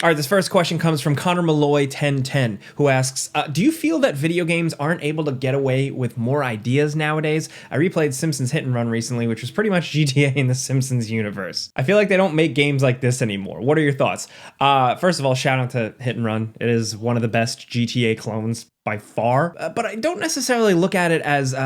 All right, this first question comes from Connor Malloy 1010, who asks, do you feel that video games aren't able to get away with more ideas nowadays? I replayed Simpsons Hit and Run recently, which was pretty much GTA in the Simpsons universe. I feel like they don't make games like this anymore. What are your thoughts? First of all, shout out to Hit and Run. It is one of the best GTA clones by far, but I don't necessarily look at it as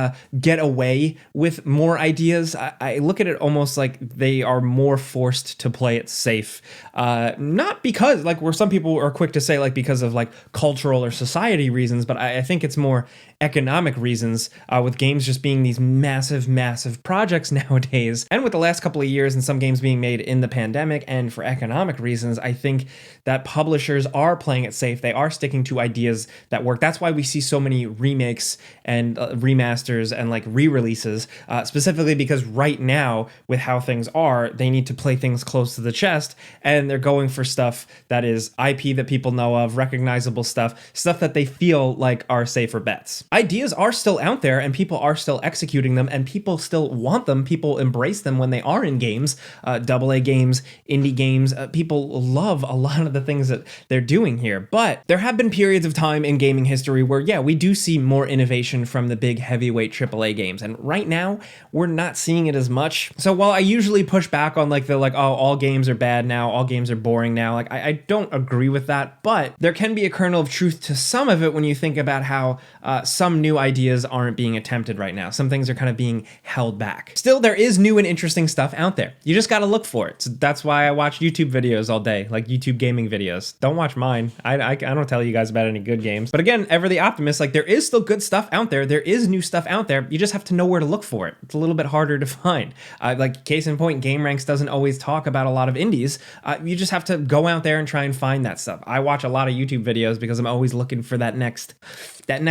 get away with more ideas. I look at it almost like they are more forced to play it safe. Not because, like, where some people are quick to say, like, because of, like, cultural or society reasons, but I think it's more economic reasons, with games just being these massive, massive projects nowadays. And with the last couple of years and some games being made in the pandemic and for economic reasons, I think that publishers are playing it safe. They are sticking to ideas that work. That's why we see so many remakes and remasters and like re-releases, specifically because right now, with how things are, they need to play things close to the chest, and they're going for stuff that is IP that people know of, recognizable stuff that they feel like are safer bets. Ideas are still out there, and people are still executing them, and people still want them. People embrace them when they are in games, AA games, indie games. People love a lot of the things that they're doing here, but there have been periods of time in gaming history where, yeah, we do see more innovation from the big heavyweight AAA games, and right now we're not seeing it as much. So while I usually push back on like oh, all games are bad now, all games are boring now, like I don't agree with that, but there can be a kernel of truth to some of it when you think about how some new ideas aren't being attempted right now. Some things are kind of being held back. Still, there is new and interesting stuff out there. You just got to look for it. So that's why I watch YouTube videos all day, like YouTube gaming videos. Don't watch mine. I don't tell you guys about any good games. But again, ever the optimist, like there is still good stuff out there. There is new stuff out there. You just have to know where to look for it. It's a little bit harder to find. Like case in point, GameRanks doesn't always talk about a lot of indies. You just have to go out there and try and find that stuff. I watch a lot of YouTube videos because I'm always looking for that next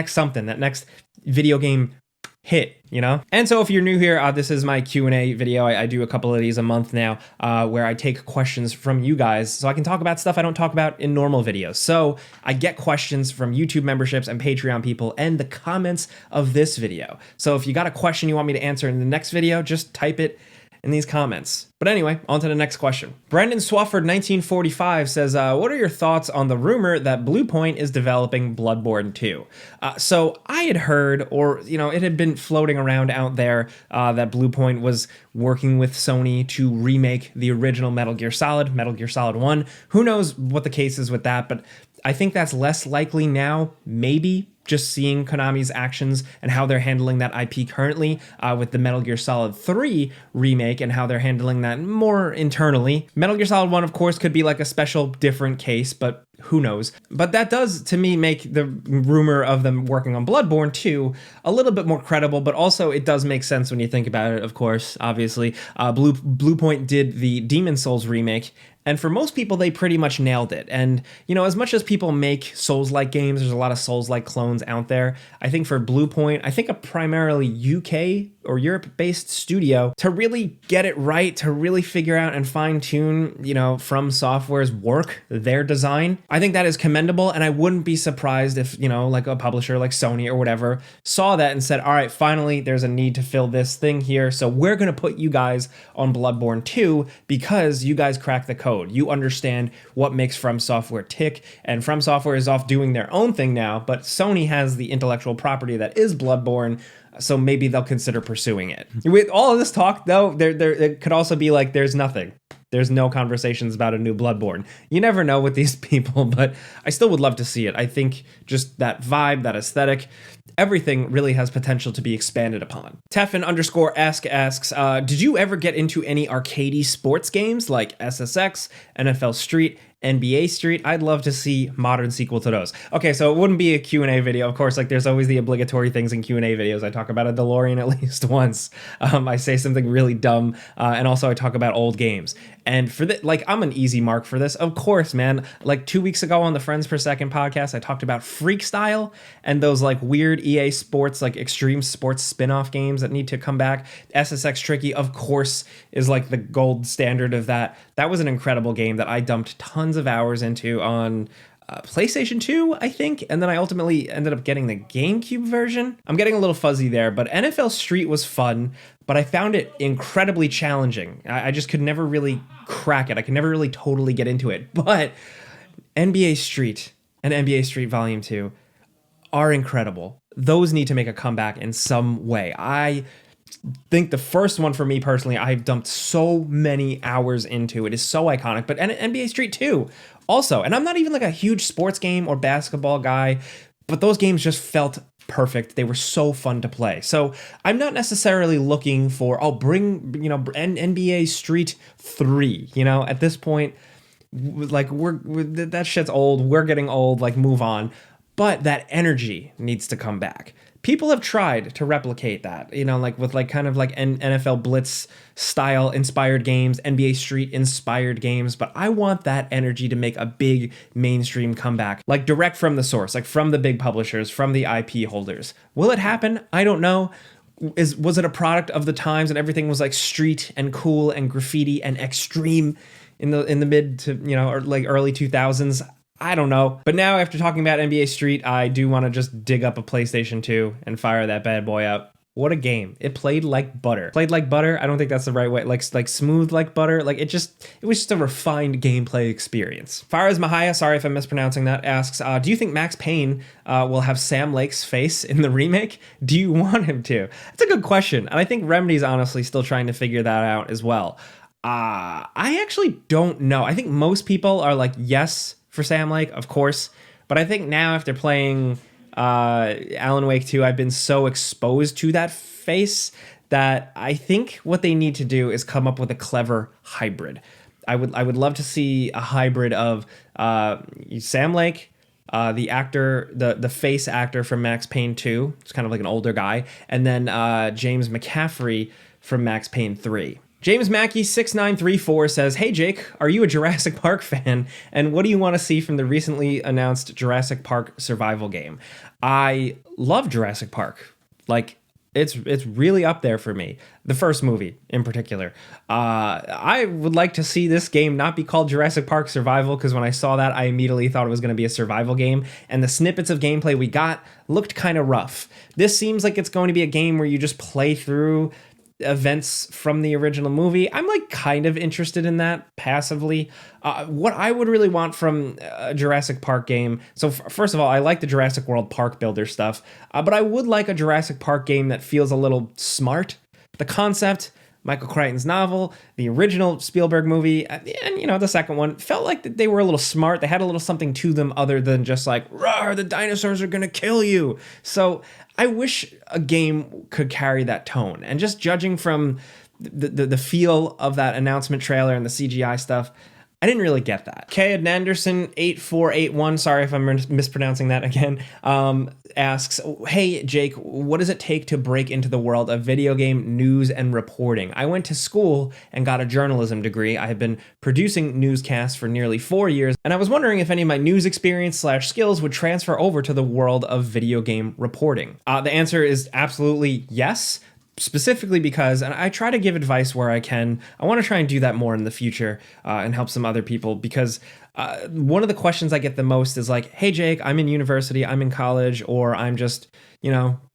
something, that next video game hit, you know? And so if you're new here, this is my Q&A video. I do a couple of these a month now, where I take questions from you guys so I can talk about stuff I don't talk about in normal videos. So I get questions from YouTube memberships and Patreon people and the comments of this video. So if you got a question you want me to answer in the next video, just type it in these comments. But anyway, on to the next question. Brendan Swafford 1945 says, what are your thoughts on the rumor that Bluepoint is developing Bloodborne 2? So I had heard, or it had been floating around out there, that Bluepoint was working with Sony to remake the original Metal Gear Solid 1. Who knows what the case is with that, but I think that's less likely now, maybe, just seeing Konami's actions and how they're handling that IP currently, with the Metal Gear Solid 3 remake and how they're handling that more internally. Metal Gear Solid 1, of course, could be like a special different case, but who knows? But that does, to me, make the rumor of them working on Bloodborne 2 a little bit more credible, but also it does make sense when you think about it, of course, obviously. Bluepoint did the Demon Souls remake, and for most people, they pretty much nailed it. And, as much as people make Souls-like games, there's a lot of Souls-like clones out there. I think for Bluepoint, I think a primarily UK or Europe-based studio to really get it right, to really figure out and fine-tune, From Software's work, their design. I think that is commendable, and I wouldn't be surprised if, like a publisher like Sony or whatever saw that and said, all right, finally, there's a need to fill this thing here, so we're going to put you guys on Bloodborne 2 because you guys crack the code. You understand what makes From Software tick, and From Software is off doing their own thing now, but Sony has the intellectual property that is Bloodborne, so maybe they'll consider pursuing it. With all of this talk, though, there it could also be like there's nothing. There's no conversations about a new Bloodborne. You never know with these people, but I still would love to see it. I think just that vibe, that aesthetic, everything really has potential to be expanded upon. Tefin_asks, did you ever get into any arcadey sports games like SSX, NFL Street, NBA Street? I'd love to see modern sequel to those. Okay, so it wouldn't be a Q&A video. Of course, like there's always the obligatory things in Q&A videos. I talk about a DeLorean at least once. I say something really dumb, and also I talk about old games. And for that, like, I'm an easy mark for this. Of course, man. Like 2 weeks ago on the Friends Per Second podcast, I talked about Freak Style and those like weird EA Sports, like extreme sports spin-off games that need to come back. SSX Tricky, of course, is like the gold standard of that. That was an incredible game that I dumped tons of hours into on PlayStation 2, I think, and then I ultimately ended up getting the GameCube version. I'm getting a little fuzzy there, but NFL Street was fun, but I found it incredibly challenging. I just could never really crack it. I could never really totally get into it, but NBA Street and NBA Street Volume 2 are incredible. Those need to make a comeback in some way. I think the first one for me personally, I've dumped so many hours into. It is so iconic. But NBA Street 2 also, and I'm not even like a huge sports game or basketball guy, but those games just felt perfect. They were so fun to play. So I'm not necessarily looking for, bring, NBA Street 3, at this point, like we're that shit's old. We're getting old, like move on. But that energy needs to come back. People have tried to replicate that, like with like kind of like NFL Blitz style inspired games, NBA Street inspired games, but I want that energy to make a big mainstream comeback, like direct from the source, like from the big publishers, from the IP holders. Will it happen? I don't know. Was it a product of the times and everything was like street and cool and graffiti and extreme in the mid to, or like early 2000s? I don't know. But now after talking about NBA Street, I do want to just dig up a PlayStation 2 and fire that bad boy up. What a game. It played like butter. Played like butter? I don't think that's the right way. Like smooth like butter. Like it was just a refined gameplay experience. Faraz Mahaya, sorry if I'm mispronouncing that, asks, do you think Max Payne will have Sam Lake's face in the remake? Do you want him to? That's a good question. And I think Remedy's honestly still trying to figure that out as well. I actually don't know. I think most people are like, yes, for Sam Lake, of course. But I think now after playing Alan Wake 2, I've been so exposed to that face that I think what they need to do is come up with a clever hybrid. I would love to see a hybrid of Sam Lake, the actor, the face actor from Max Payne 2. It's kind of like an older guy. And then James McCaffrey from Max Payne 3. James Mackey 6934 says, "Hey Jake, are you a Jurassic Park fan? And what do you want to see from the recently announced Jurassic Park survival game?" I love Jurassic Park. Like, it's really up there for me. The first movie in particular. I would like to see this game not be called Jurassic Park Survival, because when I saw that, I immediately thought it was going to be a survival game, and the snippets of gameplay we got looked kind of rough. This seems like it's going to be a game where you just play through events from the original movie. I'm like kind of interested in that passively. What I would really want from a Jurassic Park game. So first of all, I like the Jurassic World Park Builder stuff, but I would like a Jurassic Park game that feels a little smart. The concept, Michael Crichton's novel, the original Spielberg movie, and the second one felt like they were a little smart. They had a little something to them other than just like, "Rawr, the dinosaurs are gonna kill you." So I wish a game could carry that tone. And just judging from the feel of that announcement trailer and the CGI stuff, I didn't really get that. Kayad Nanderson 8481, sorry if I'm mispronouncing that again, asks, "Hey Jake, what does it take to break into the world of video game news and reporting? I went to school and got a journalism degree. I have been producing newscasts for nearly 4 years, and I was wondering if any of my news experience / skills would transfer over to the world of video game reporting." The answer is absolutely yes. Specifically because, and I try to give advice where I can, I want to try and do that more in the future and help some other people, because one of the questions I get the most is like, "Hey Jake, I'm in university, I'm in college, or I'm just,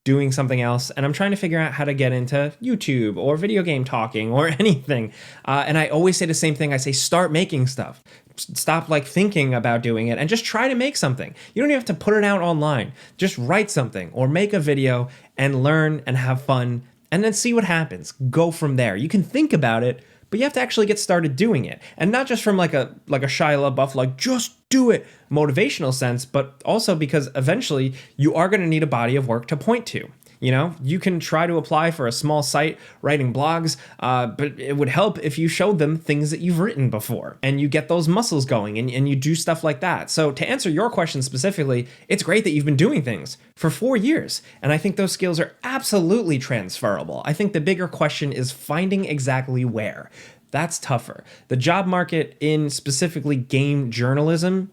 doing something else, and I'm trying to figure out how to get into YouTube or video game talking or anything." And I always say the same thing. I say, start making stuff. Stop like thinking about doing it and just try to make something. You don't even have to put it out online. Just write something or make a video and learn and have fun, and then see what happens. Go from there. You can think about it, but you have to actually get started doing it. And not just from like a Shia LaBeouf, like, just do it motivational sense, but also because eventually you are going to need a body of work to point to. You can try to apply for a small site writing blogs, but it would help if you showed them things that you've written before and you get those muscles going and you do stuff like that. So to answer your question specifically, it's great that you've been doing things for 4 years. And I think those skills are absolutely transferable. I think the bigger question is finding exactly where. That's tougher. The job market in specifically game journalism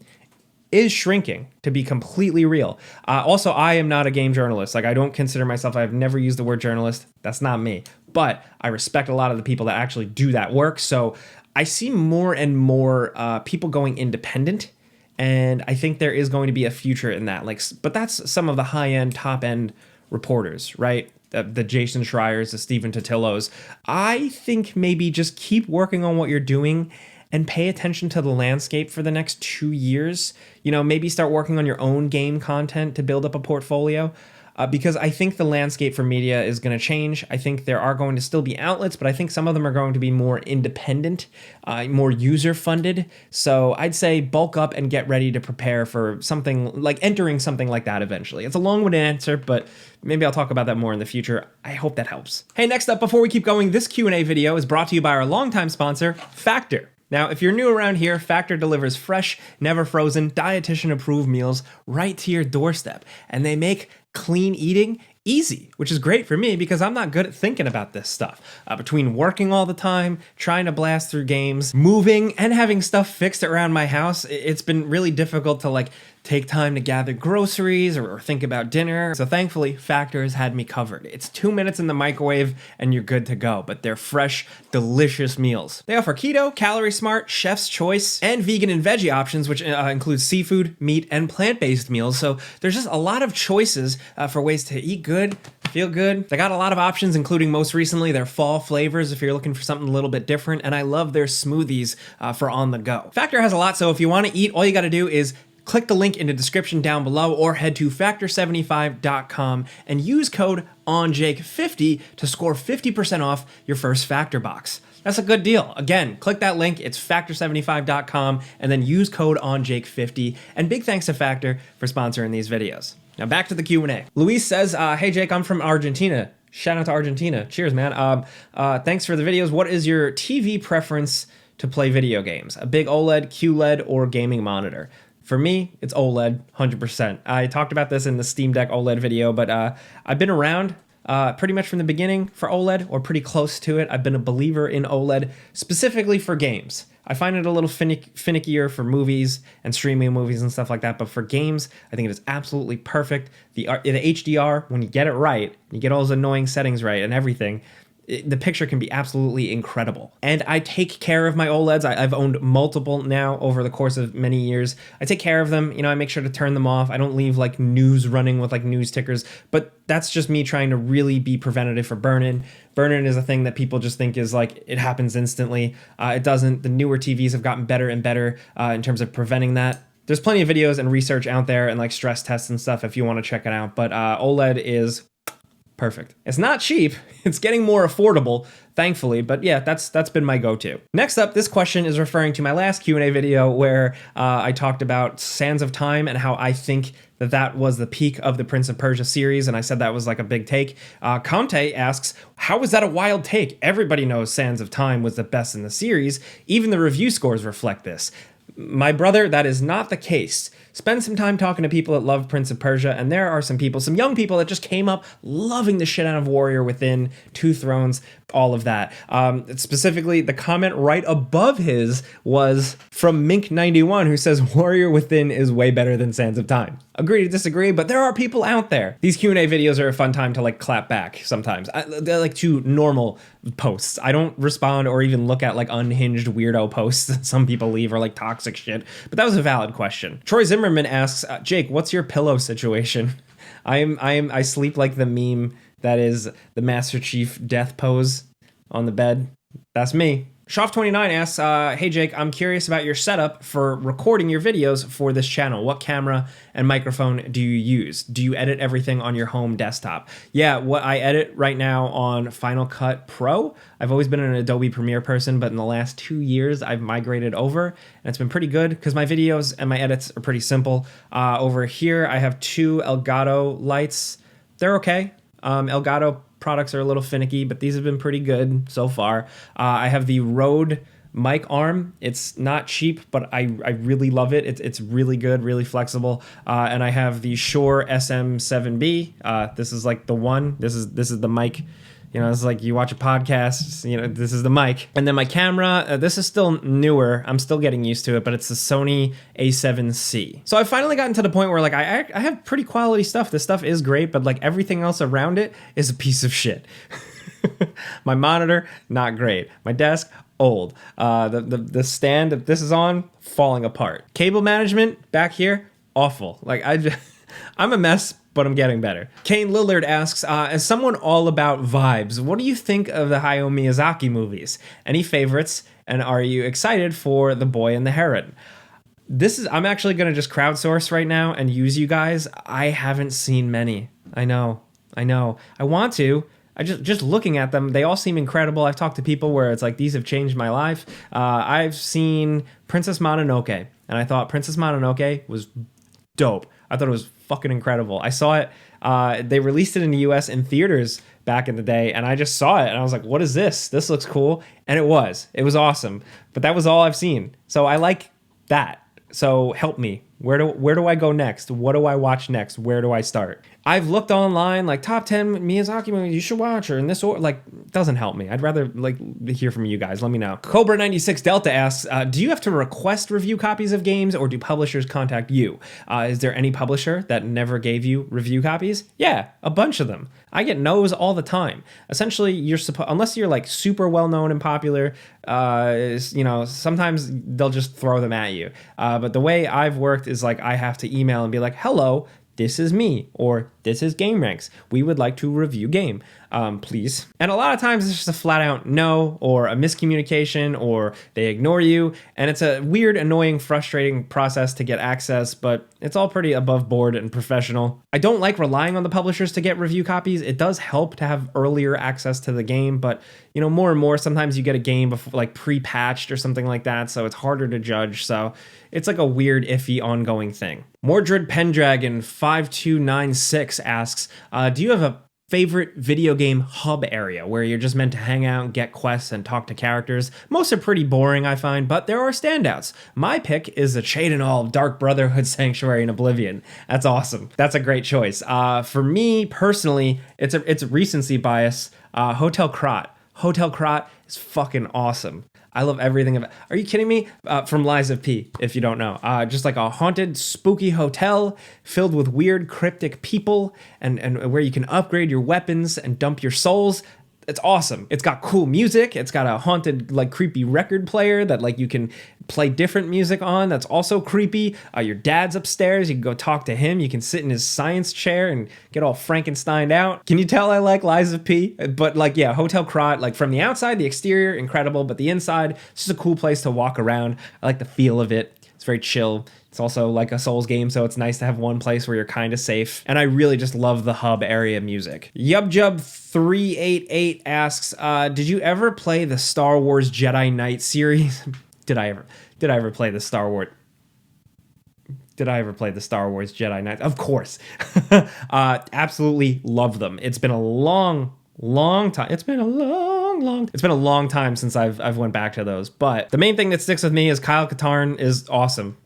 is shrinking, to be completely real. Also, I am not a game journalist. Like, I don't consider myself, I've never used the word journalist. That's not me. But I respect a lot of the people that actually do that work. So I see more and more people going independent. And I think there is going to be a future in that. But that's some of the high-end, top-end reporters, right? The Jason Schreiers, the Stephen Totillos. I think maybe just keep working on what you're doing and pay attention to the landscape for the next 2 years. Maybe start working on your own game content to build up a portfolio. Because I think the landscape for media is going to change. I think there are going to still be outlets, but I think some of them are going to be more independent, more user-funded. So I'd say bulk up and get ready to prepare for something like entering something like that eventually. It's a long-winded answer, but maybe I'll talk about that more in the future. I hope that helps. Hey, next up, before we keep going, this Q&A video is brought to you by our longtime sponsor, Factor. Now, if you're new around here, Factor delivers fresh, never frozen, dietitian-approved meals right to your doorstep. And they make clean eating easy, which is great for me because I'm not good at thinking about this stuff. Between working all the time, trying to blast through games, moving, and having stuff fixed around my house, it's been really difficult to take time to gather groceries or think about dinner. So thankfully, Factor has had me covered. It's 2 minutes in the microwave and you're good to go, but they're fresh, delicious meals. They offer keto, calorie smart, chef's choice, and vegan and veggie options, which includes seafood, meat, and plant-based meals. So there's just a lot of choices for ways to eat good, feel good. They got a lot of options, including most recently their fall flavors if you're looking for something a little bit different. And I love their smoothies for on the go. Factor has a lot, so if you want to eat, all you got to do is click the link in the description down below or head to factor75.com and use code ONJAKE50 to score 50% off your first Factor box. That's a good deal. Again, click that link. It's factor75.com and then use code ONJAKE50. And big thanks to Factor for sponsoring these videos. Now back to the Q&A. Luis says, hey Jake, I'm from Argentina. Shout out to Argentina. Cheers, man. Thanks for the videos. What is your TV preference to play video games? A big OLED, QLED, or gaming monitor? For me, it's OLED, 100%. I talked about this in the Steam Deck OLED video, but I've been around pretty much from the beginning for OLED, or pretty close to it. I've been a believer in OLED, specifically for games. I find it a little finickier for movies and streaming movies and stuff like that, but for games, I think it is absolutely perfect. The HDR, when you get it right, you get all those annoying settings right and everything, the picture can be absolutely incredible. And I take care of my OLEDs. I've owned multiple now over the course of many years. I take care of them. I make sure to turn them off. I don't leave news running with news tickers, but that's just me trying to really be preventative for burn-in. Burn-in is a thing that people just think is it happens instantly. It doesn't. The newer TVs have gotten better and better in terms of preventing that. There's plenty of videos and research out there and stress tests and stuff if you want to check it out, but OLED is perfect. It's not cheap. It's getting more affordable, thankfully, but yeah, that's been my go-to. Next up, this question is referring to my last Q&A video where I talked about Sands of Time and how I think that was the peak of the Prince of Persia series, and I said that was a big take. Conte asks, how is that a wild take? Everybody knows Sands of Time was the best in the series. Even the review scores reflect this. My brother, that is not the case. Spend some time talking to people that love Prince of Persia, and there are some young people that just came up loving the shit out of Warrior Within, Two Thrones, all of that. Specifically, the comment right above his was from Mink91, who says Warrior Within is way better than Sands of Time. Agree to disagree, but there are people out there. These Q&A videos are a fun time to clap back sometimes. They're to normal posts. I don't respond or even look at unhinged weirdo posts that some people leave or toxic shit, but that was a valid question. Troy Zimmerman asks, Jake, what's your pillow situation? I sleep like the meme that is the Master Chief death pose on the bed. That's me. Shoff29 asks, hey Jake, I'm curious about your setup for recording your videos for this channel. What camera and microphone do you use? Do you edit everything on your home desktop? Yeah, what I edit right now on Final Cut Pro. I've always been an Adobe Premiere person, but in the last 2 years, I've migrated over, and it's been pretty good because my videos and my edits are pretty simple. Over here, I have two Elgato lights. They're okay. Elgato products are a little finicky, but these have been pretty good so far. I have the Rode mic arm. It's not cheap, but I really love it. It's really good, really flexible. And I have the Shure SM7B. This is the one. This is the mic. It's you watch a podcast, this is the mic. And then my camera, this is still newer. I'm still getting used to it, but it's the Sony A7C. So I've finally gotten to the point where I have pretty quality stuff. This stuff is great, but everything else around it is a piece of shit. My monitor, not great. My desk, old. The stand that this is on, falling apart. Cable management back here, awful. I'm a mess, but I'm getting better. Kane Lillard asks, as someone all about vibes, what do you think of the Hayao Miyazaki movies? Any favorites? And are you excited for The Boy and the Heron? I'm actually going to just crowdsource right now and use you guys. I haven't seen many. I know. I want to. I just looking at them, they all seem incredible. I've talked to people where it's like, these have changed my life. I've seen Princess Mononoke, and I thought Princess Mononoke was dope. I thought it was fucking incredible. I saw it. They released it in the US in theaters back in the day, and I just saw it, and I was like, what is this? This looks cool. And it was awesome. But that was all I've seen. So I like that. So help me. Where do I go next? What do I watch next? Where do I start? I've looked online, like top 10 Miyazaki movies you should watch, or in this order. Like, doesn't help me. I'd rather like hear from you guys. Let me know. Cobra96 Delta asks, do you have to request review copies of games, or do publishers contact you? Is there any publisher that never gave you review copies? Yeah, a bunch of them. I get no's all the time. Essentially, unless you're like super well known and popular, sometimes they'll just throw them at you. But the way I've worked is like I have to email and be like, hello, this is me, or this is Game Ranks. We would like to review game, please. And a lot of times it's just a flat out no, or a miscommunication, or they ignore you. And it's a weird, annoying, frustrating process to get access, but it's all pretty above board and professional. I don't like relying on the publishers to get review copies. It does help to have earlier access to the game, but more and more, sometimes you get a game before, like pre-patched or something like that, so it's harder to judge. So it's like a weird, iffy, ongoing thing. Mordred Pendragon 5296 asks, do you have a favorite video game hub area where you're just meant to hang out, get quests, and talk to characters? Most are pretty boring, I find, but there are standouts. My pick is the Cheydinal Dark Brotherhood Sanctuary in Oblivion. That's awesome. That's a great choice. For me, personally, it's a recency bias. Hotel Krat. Hotel Krat is fucking awesome. I love everything of it. Are you kidding me? From Lies of P, if you don't know. Just like a haunted, spooky hotel filled with weird, cryptic people and where you can upgrade your weapons and dump your souls. It's awesome. It's got cool music. It's got a haunted, like, creepy record player that, like, you can play different music on. That's also creepy. Your dad's upstairs. You can go talk to him. You can sit in his science chair and get all Frankensteined out. Can you tell I like Lies of P? But, like, yeah, Hotel Krat, like, from the outside, the exterior, incredible. But the inside, it's just a cool place to walk around. I like the feel of it. It's very chill. It's also like a Souls game, so it's nice to have one place where you're kind of safe. And I really just love the hub area music. Yubjub388 asks, did you ever play the Star Wars Jedi Knight series? Did I ever play the Star Wars? Did I ever play the Star Wars Jedi Knight? Of course. Absolutely love them. It's been a long time. It's been a long time since I've went back to those. But the main thing that sticks with me is Kyle Katarn is awesome.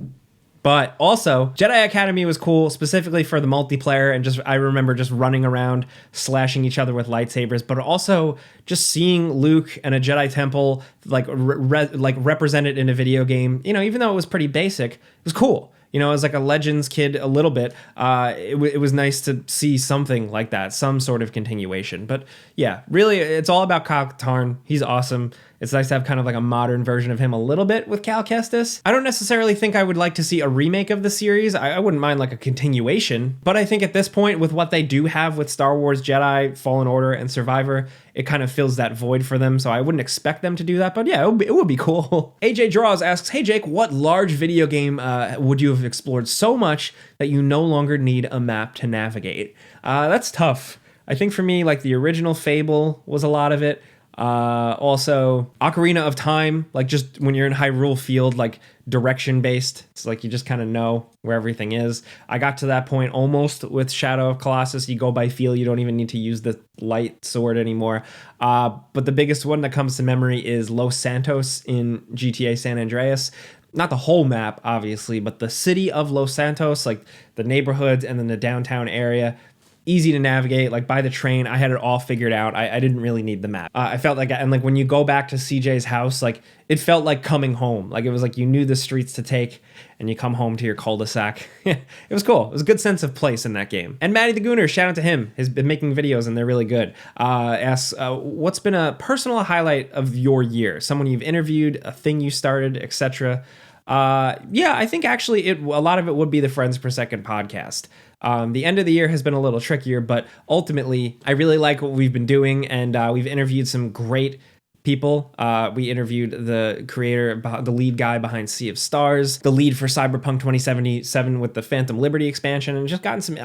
But also, Jedi Academy was cool, specifically for the multiplayer, and I remember just running around, slashing each other with lightsabers, but also just seeing Luke and a Jedi Temple represented in a video game, even though it was pretty basic, it was cool. As like a Legends kid a little bit, it was nice to see something like that, some sort of continuation. But yeah, really, it's all about Kyle Katarn. He's awesome. It's nice to have kind of like a modern version of him a little bit with Cal Kestis. I don't necessarily think I would like to see a remake of the series. I wouldn't mind like a continuation. But I think at this point, with what they do have with Star Wars Jedi, Fallen Order, and Survivor, it kind of fills that void for them. So I wouldn't expect them to do that. But yeah, it would be cool. AJ Draws asks, hey Jake, what large video game would you have explored so much that you no longer need a map to navigate? That's tough. I think for me, like the original Fable was a lot of it. Also Ocarina of Time, like just when you're in Hyrule Field, like direction based, it's like you just kind of know where everything is. I got to that point almost with Shadow of Colossus. You go by feel, you don't even need to use the light sword anymore. But the biggest one that comes to memory is Los Santos in GTA San Andreas. Not the whole map, obviously, but the city of Los Santos, like the neighborhoods and then the downtown area. Easy to navigate, like by the train. I had it all figured out. I didn't really need the map. I felt like, and like when you go back to CJ's house, like it felt like coming home. Like it was like you knew the streets to take and you come home to your cul-de-sac. It was cool. It was a good sense of place in that game. And Matty the Gooner, shout out to him. He's been making videos and they're really good. Asks, what's been a personal highlight of your year? Someone you've interviewed, a thing you started, etc. Yeah, I think actually a lot of it would be the Friends Per Second podcast. The end of the year has been a little trickier, but ultimately, I really like what we've been doing, and we've interviewed some great people. We interviewed the creator, the lead guy behind Sea of Stars, the lead for Cyberpunk 2077 with the Phantom Liberty expansion, and just gotten some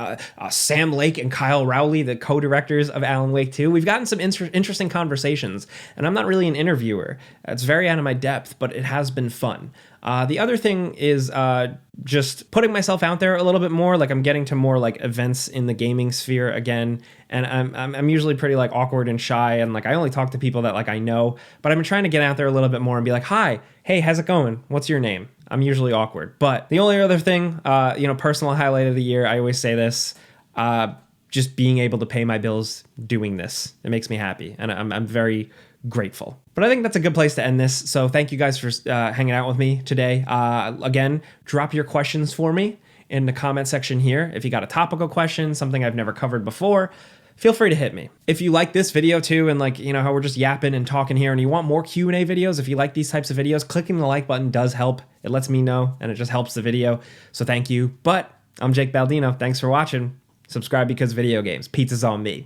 Sam Lake and Kyle Rowley, the co-directors of Alan Wake 2. We've gotten some interesting conversations, and I'm not really an interviewer. It's very out of my depth, but it has been fun. The other thing is just putting myself out there a little bit more. Like I'm getting to more like events in the gaming sphere again, and I'm usually pretty like awkward and shy, and like I only talk to people that like I know. But I've been trying to get out there a little bit more and be like, "Hi, hey, how's it going? What's your name?" I'm usually awkward. But the only other thing, personal highlight of the year, I always say this. Just being able to pay my bills doing this, it makes me happy, and I'm very grateful. But I think that's a good place to end this. So thank you guys for hanging out with me today. Again, drop your questions for me in the comment section here. If you got a topical question, something I've never covered before, feel free to hit me. If you like this video too, and like, how we're just yapping and talking here, and you want more Q&A videos, if you like these types of videos, clicking the like button does help. It lets me know, and it just helps the video. So thank you. But I'm Jake Baldino. Thanks for watching. Subscribe because video games. Pizza's on me.